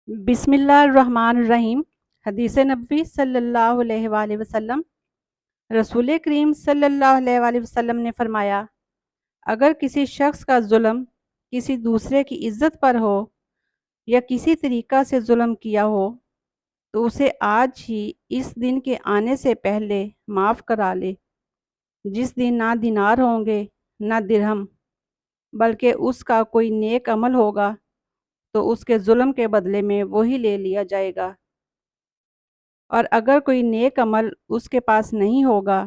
बिस्मिल्लाहिर्रहमानिर्रहीम। हदीस नबवी सल्लल्लाहु अलैहि वआलिहि वसल्लम। रसूल करीम सल्लल्लाहु अलैहि वआलिहि वसल्लम ने फरमाया, अगर किसी शख्स का जुल्म किसी दूसरे की इज़्ज़त पर हो या किसी तरीक़ा से जुल्म किया हो तो उसे आज ही इस दिन के आने से पहले माफ़ करा ले, जिस दिन ना दिनार होंगे ना दिरहम, बल्कि उसका कोई नेक अमल होगा तो उसके जुल्म के बदले में वही ले लिया जाएगा। और अगर कोई नेक अमल उसके पास नहीं होगा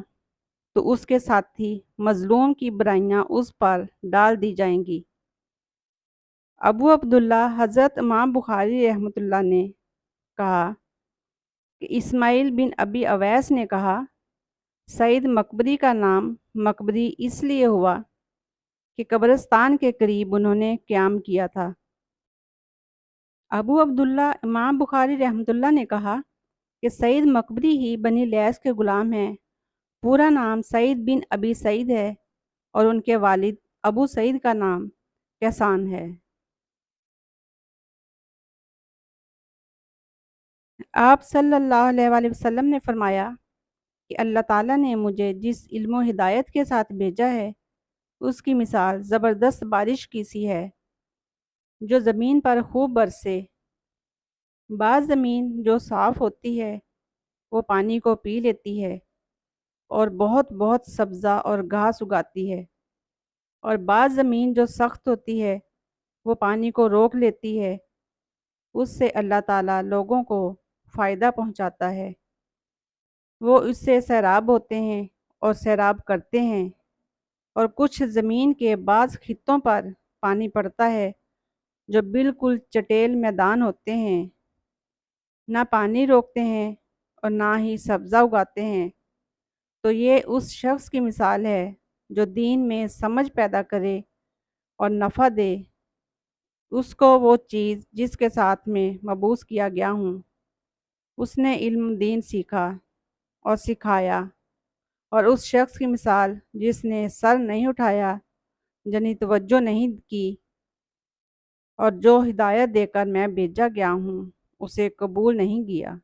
तो उसके साथी मज़लूम की बुराइयां उस पर डाल दी जाएंगी। अबू अब्दुल्ला हज़रत इमाम बुखारी रहमतुल्लाह ने कहा कि इस्माइल बिन अबी अवैस ने कहा, सईद मकबरी का नाम मकबरी इसलिए हुआ कि कब्रिस्तान के करीब उन्होंने क़याम किया था। अबू अब्दुल्ला इमाम बुखारी रहमतुल्लाह ने कहा कि सईद मकबरी ही बनी लैस के ग़ुलाम हैं। पूरा नाम सईद बिन अबी सईद है और उनके वालिद अबू सईद का नाम कैसान है। आप सल्लल्लाहु अलैहि वसल्लम ने फरमाया कि अल्लाह ताला ने मुझे जिस इल्म हिदायत के साथ भेजा है उसकी मिसाल ज़बरदस्त बारिश की सी है जो ज़मीन पर खूब बरसे। बाज़ ज़मीन जो साफ़ होती है वो पानी को पी लेती है और बहुत बहुत सब्ज़ा और घास उगाती है, और बाज़ ज़मीन जो सख्त होती है वो पानी को रोक लेती है। उससे अल्लाह ताला लोगों को फ़ायदा पहुंचाता है, वो इससे सैराब होते हैं और सैराब करते हैं। और कुछ ज़मीन के बाज़ खित्तों पर पानी पड़ता है जो बिल्कुल चटेल मैदान होते हैं, ना पानी रोकते हैं और ना ही सब्ज़ा उगाते हैं। तो ये उस शख्स की मिसाल है जो दीन में समझ पैदा करे और नफ़ा दे उसको वो चीज़ जिसके साथ में मबूस किया गया हूँ। उसने इल्म दीन सीखा और सिखाया। और उस शख्स की मिसाल जिसने सर नहीं उठाया, यानी तवज्जो नहीं की, और जो हिदायत देकर मैं भेजा गया हूँ उसे कबूल नहीं किया।